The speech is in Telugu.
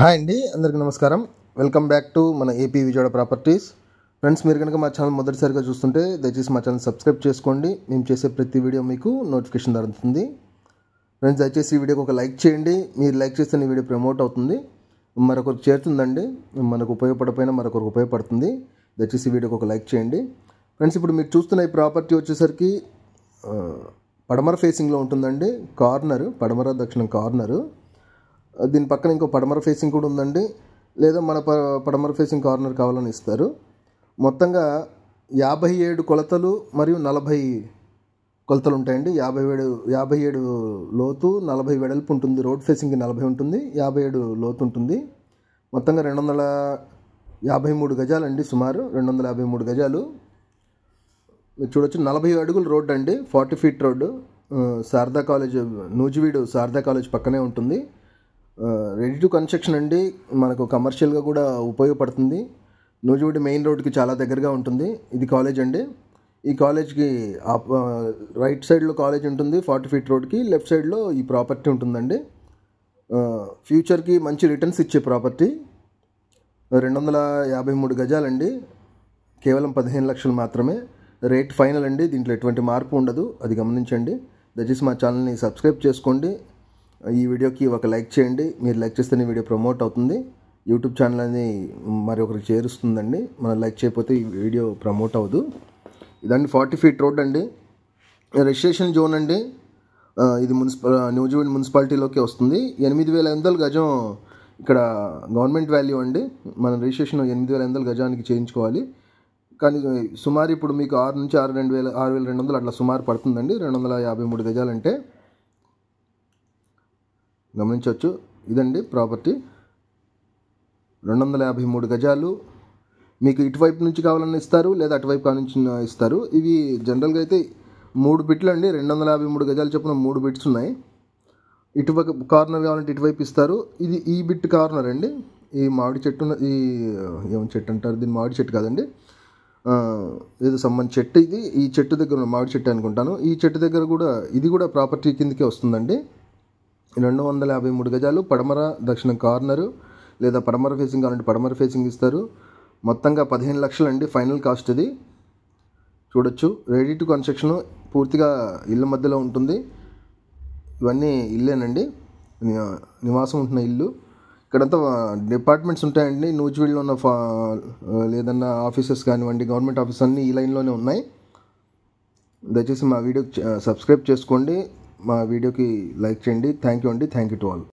హాయ్ అండి, అందరికీ నమస్కారం. వెల్కమ్ బ్యాక్ టు మన ఏపీ విజయవాడ ప్రాపర్టీస్. ఫ్రెండ్స్, మీరు కనుక మా ఛానల్ మొదటిసారిగా చూస్తుంటే దయచేసి మా ఛానల్ సబ్స్క్రైబ్ చేసుకోండి. మేము చేసే ప్రతి వీడియో మీకు నోటిఫికేషన్ ద్వారా అందుతుంది. ఫ్రెండ్స్, దయచేసి ఈ వీడియోకి ఒక లైక్ చేయండి. మీరు లైక్ చేస్తే ఈ వీడియో ప్రమోట్ అవుతుంది, మరొకరికి చేరుతుందండి. మనకు ఉపయోగపడకపోయినా మరొకరికి ఉపయోగపడుతుంది. దయచేసి ఈ వీడియోకి ఒక లైక్ చేయండి. ఫ్రెండ్స్, ఇప్పుడు మీరు చూస్తున్న ఈ ప్రాపర్టీ వచ్చేసరికి పడమర ఫేసింగ్లో ఉంటుందండి. పడమర దక్షిణం కార్నరు. దీని పక్కన ఇంకో పడమర ఫేసింగ్ కూడా ఉందండి. లేదా మన పడమర ఫేసింగ్ కార్నర్ కావాలని ఇస్తారు. మొత్తంగా 57 కొలతలు మరియు 40 కొలతలు ఉంటాయండి. 57 లోతు, 40 వెడల్పు ఉంటుంది. రోడ్ ఫేసింగ్కి 40 ఉంటుంది, 57 లోతు ఉంటుంది. మొత్తంగా 253 గజాలండి. సుమారు 253 గజాలు. మీరు చూడొచ్చు, 40 అడుగులు రోడ్డు అండి. 40 feet road. Sharada college, Nuzvid Sharada college పక్కనే ఉంటుంది. రెడీ టు కన్స్ట్రక్షన్ అండి. మనకు కమర్షియల్గా కూడా ఉపయోగపడుతుంది. నూజివీడు మెయిన్ రోడ్కి చాలా దగ్గరగా ఉంటుంది. ఇది కాలేజ్ అండి. ఈ కాలేజ్కి రైట్ సైడ్లో కాలేజ్ ఉంటుంది 40 ఫీట్ రోడ్కి. లెఫ్ట్ సైడ్లో ఈ ప్రాపర్టీ ఉంటుందండి. ఫ్యూచర్కి మంచి రిటర్న్స్ ఇచ్చే ప్రాపర్టీ. 253 గజాలండి. కేవలం 15 లక్షలు మాత్రమే. రేట్ ఫైనల్ అండి. దీంట్లో ఎటువంటి మార్పు ఉండదు, అది గమనించండి. దయచేసి మా ఛానల్ని సబ్స్క్రైబ్ చేసుకోండి. ఈ వీడియోకి ఒక లైక్ చేయండి. మీరు లైక్ చేస్తేనే వీడియో ప్రమోట్ అవుతుంది. యూట్యూబ్ ఛానల్ అనేది మరి ఒకరికి చేరుస్తుందండి. మనం లైక్ చేయకపోతే ఈ వీడియో ప్రమోట్ అవ్వదు. ఇదండి 40 ఫీట్ రోడ్ అండి. రిజిస్ట్రేషన్ జోన్ అండి. ఇది నూజివీడు మున్సిపాలిటీలోకి వస్తుంది. 8,500 గజం ఇక్కడ గవర్నమెంట్ వాల్యూ అండి. మన రిజిస్ట్రేషన్ 8,500 గజానికి చేయించుకోవాలి. కానీ సుమారు ఇప్పుడు మీకు 6 నుంచి 6,200 అట్లా సుమారు పడుతుందండి. 253 గజాలంటే గమనించవచ్చు. ఇదండి ప్రాపర్టీ. 253 గజాలు. మీకు ఇటువైపు నుంచి కావాలని ఇస్తారు, లేదా అటువైపు కానుంచి ఇస్తారు. ఇవి జనరల్గా అయితే 3 బిట్లు అండి. 253 గజాలు చొప్పున 3 బిట్స్ ఉన్నాయి. ఇటువైపు కార్నర్ కావాలంటే ఇటువైపు ఇస్తారు. ఇది ఈ బిట్ కార్నర్ అండి. ఈ మామిడి చెట్టు, ఈ ఏం చెట్టు అంటారు దీన్ని? మామిడి చెట్టు కాదండి, ఏదో సంబంధ చెట్టు ఇది. ఈ చెట్టు దగ్గర ఉన్న మామిడి చెట్టు అనుకుంటాను. ఈ చెట్టు దగ్గర కూడా ఇది కూడా ప్రాపర్టీ కిందకే వస్తుందండి. 253 గజాలు. పడమర దక్షిణం కార్నరు, లేదా పడమర ఫేసింగ్ కావాలంటే పడమర ఫేసింగ్ ఇస్తారు. మొత్తంగా 15 లక్షలు అండి ఫైనల్ కాస్ట్. ఇది చూడొచ్చు. రెడీ టు కన్స్ట్రక్షన్, పూర్తిగా ఇళ్ళ మధ్యలో ఉంటుంది. ఇవన్నీ ఇల్లేనండి, నివాసం ఉంటున్న ఇల్లు. ఇక్కడంతా డిపార్ట్మెంట్స్ ఉంటాయండి. నూజివీడులో ఉన్న లేదన్నా ఆఫీసెస్ కానివ్వండి, గవర్నమెంట్ ఆఫీస్ అన్నీ ఈ లైన్లోనే ఉన్నాయి. దయచేసి మా వీడియోకి సబ్స్క్రైబ్ చేసుకోండి. మా వీడియోకి లైక్ చేయండి. థ్యాంక్ యూ అండి. Thank you to all.